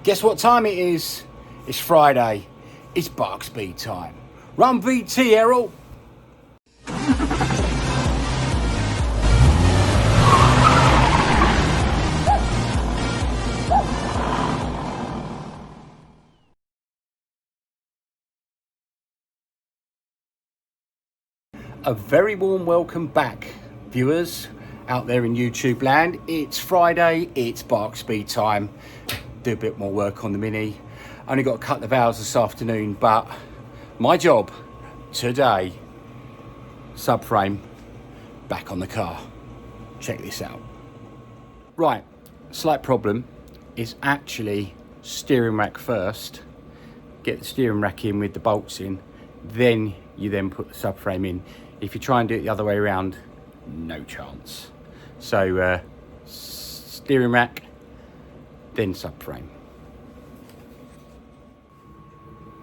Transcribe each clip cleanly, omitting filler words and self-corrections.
Guess what time it is? It's Friday. It's bark speed time. Run BT, Errol. A very warm welcome back, viewers out there in YouTube land. It's Friday, it's bark speed time. Do a bit more work on the Mini. Only got a couple of hours this afternoon, but my job today, subframe back on the car. Check this out. Right, slight problem is actually steering rack first. Get the steering rack in with the bolts in, then you then put the subframe in. If you try and do it the other way around, no chance. So steering rack, then subframe.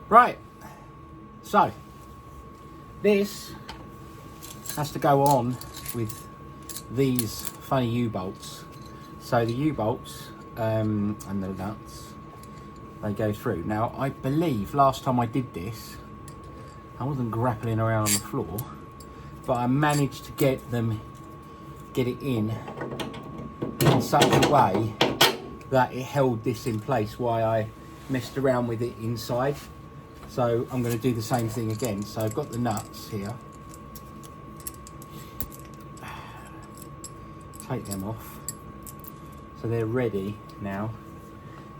Right, so this has to go on with these funny U-bolts. So the U-bolts and the nuts, they go through. Now I believe last time I did this, I wasn't grappling around on the floor, but I managed to get it in such a way that it held this in place while I messed around with it inside. So I'm going to do the same thing again. So I've got the nuts here. Take them off. So they're ready now.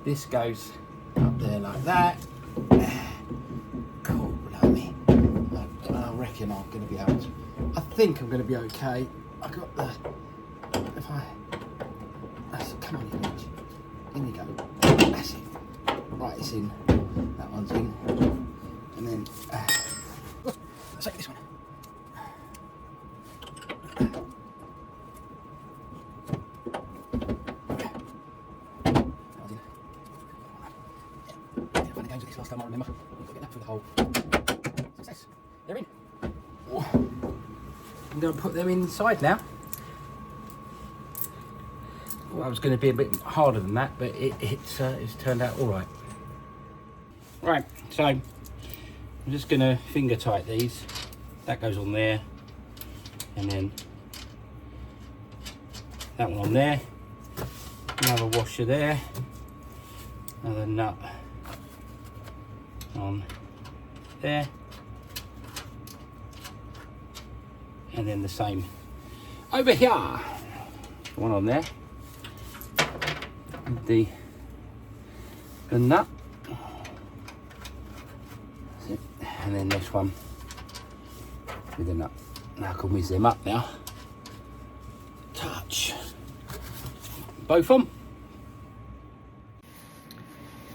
This goes up there like that. Cool, blimey. I reckon I'm going to be able to. I think I'm going to be okay. I got the. Come on, image. In you go. That's it. Right, it's in. That one's in. And then let's take this one. Last time I remember, I've got to get that through the hole. Success. They're in. I'm going to put them inside now. Well, I was going to be a bit harder than that, but it's turned out all right. Right, so I'm just going to finger tight these. That goes on there, and then that one on there. Another washer there. Another nut on there, and then the same over here. One on there. The nut, and then this one with the nut. Now I can whiz them up now. Touch both of them.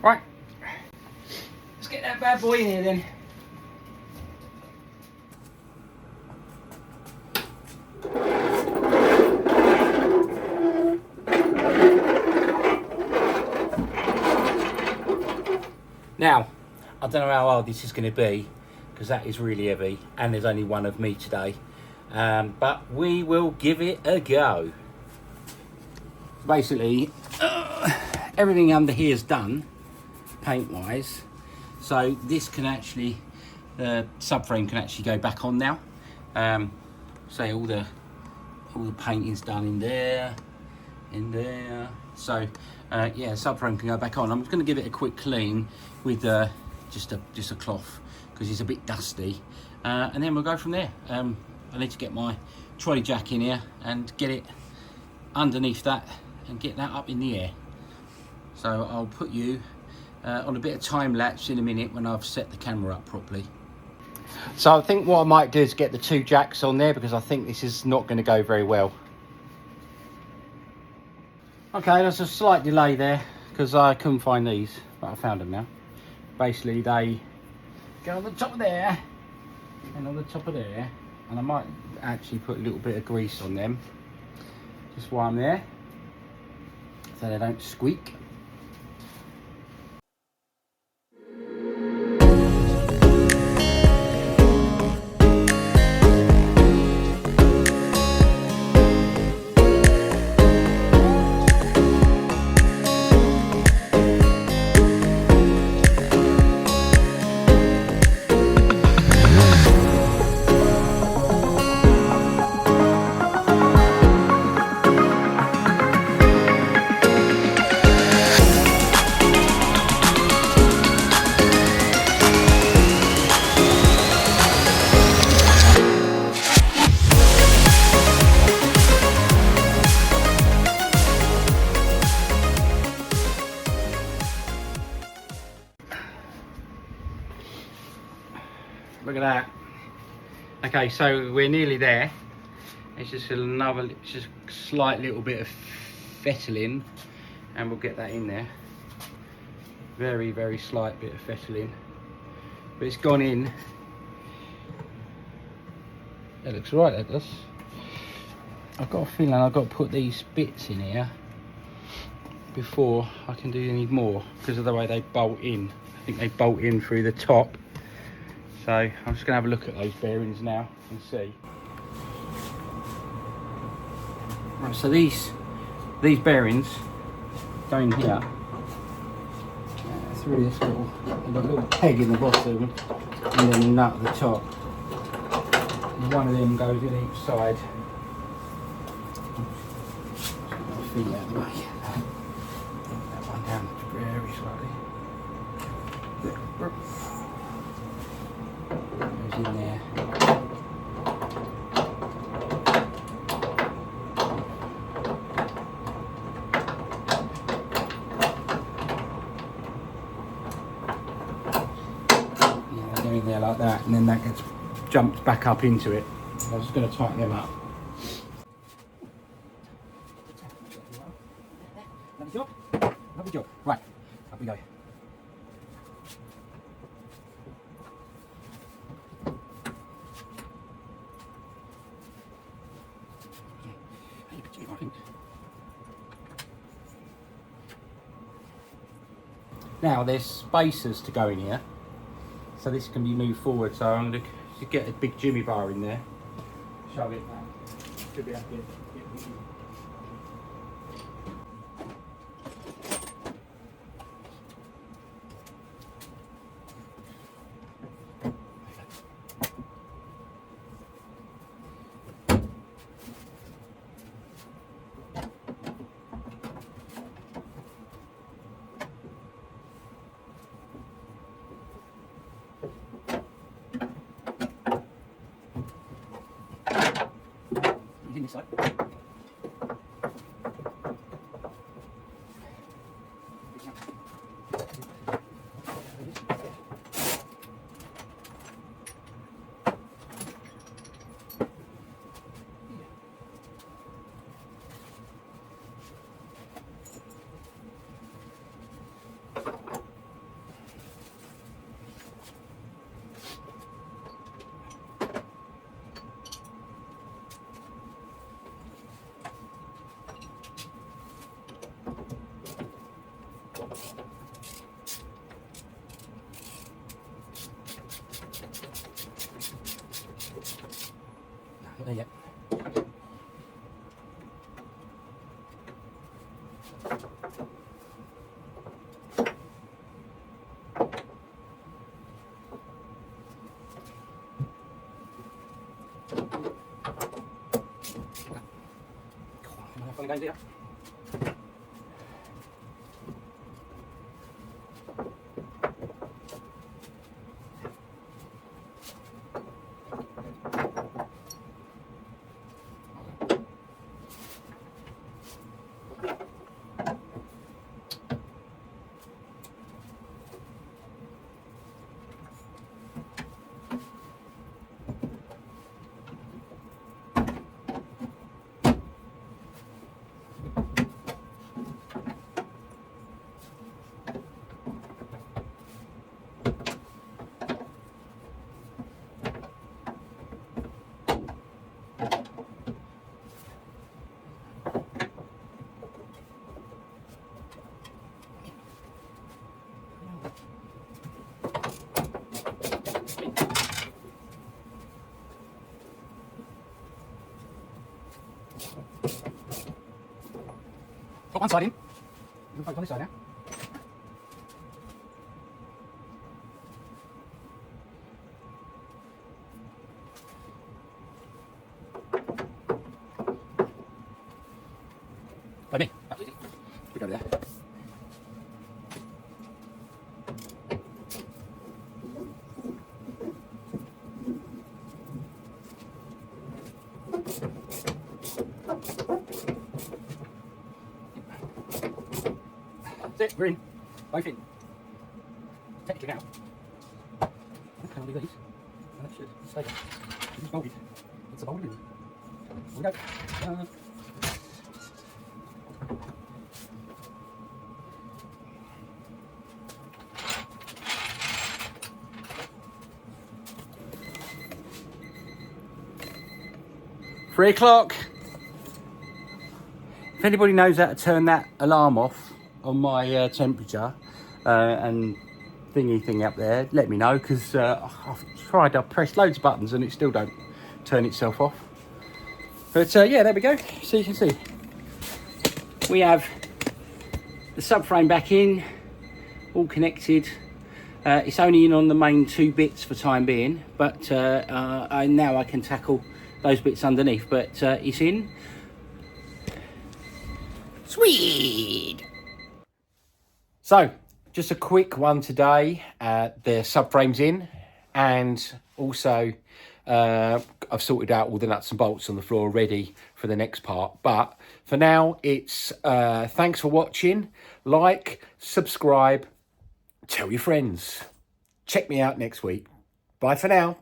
Right, let's get that bad boy in here then. Now, I don't know how hard this is going to be, because that is really heavy, and there's only one of me today. But we will give it a go. Basically, everything under here is done, paint-wise. So this can actually, the subframe can actually go back on now. Say all the painting's done in there. So yeah, subframe can go back on. I'm just going to give it a quick clean with just a cloth, because it's a bit dusty, and then we'll go from there. I need to get my trolley jack in here and get it underneath that and get that up in the air. So I'll put you on a bit of time lapse in a minute when I've set the camera up properly. So I think what I might do is get the two jacks on there, because I think this is not going to go very well. Okay, there's a slight delay there because I couldn't find these, but I found them now. Basically, they go on the top of there and on the top of there, and I might actually put a little bit of grease on them just while I'm there, so they don't squeak. Look at that. Okay, so we're nearly there. It's just another, it's just a slight little bit of fettling, and we'll get that in there. Very, very slight bit of fettling, but it's gone in. That looks right, that does. I've got a feeling I've got to put these bits in here before I can do any more, because of the way they bolt in. I think they bolt in through the top. So I'm just going to have a look at those bearings now and see. Right, so these bearings go in here. Through this little peg in the bottom, and then a nut at the top. And one of them goes in each side. Feet out of the way. That one down very slowly. Goes in there. Yeah, go in there like that, and then that gets jumped back up into it. I'm just going to tighten them up. Lovely job. Lovely job. Right, up we go. Now there's spacers to go in here, so this can be moved forward. So I'm going to get a big jimmy bar in there, shove it back. Should be able to get in this side. Not there yet. Fun games here. Got one side in. You can focus on this side now. By me. That was easy. We go there. That's it, we're in. Both in. Technically now. Can I do these? That should stay there. It's bolted. It's a bolted. Here we go. 3 o'clock. If anybody knows how to turn that alarm off on my temperature and thingy thing up there, let me know, because I've pressed loads of buttons and it still don't turn itself off. But yeah, there we go. So you can see we have the subframe back in, all connected. It's only in on the main 2 bits for time being, but now I can tackle those bits underneath, but it's in. Sweet. So just a quick one today. The subframe's in, and also I've sorted out all the nuts and bolts on the floor ready for the next part. But for now, it's thanks for watching. Like, subscribe, tell your friends. Check me out next week. Bye for now.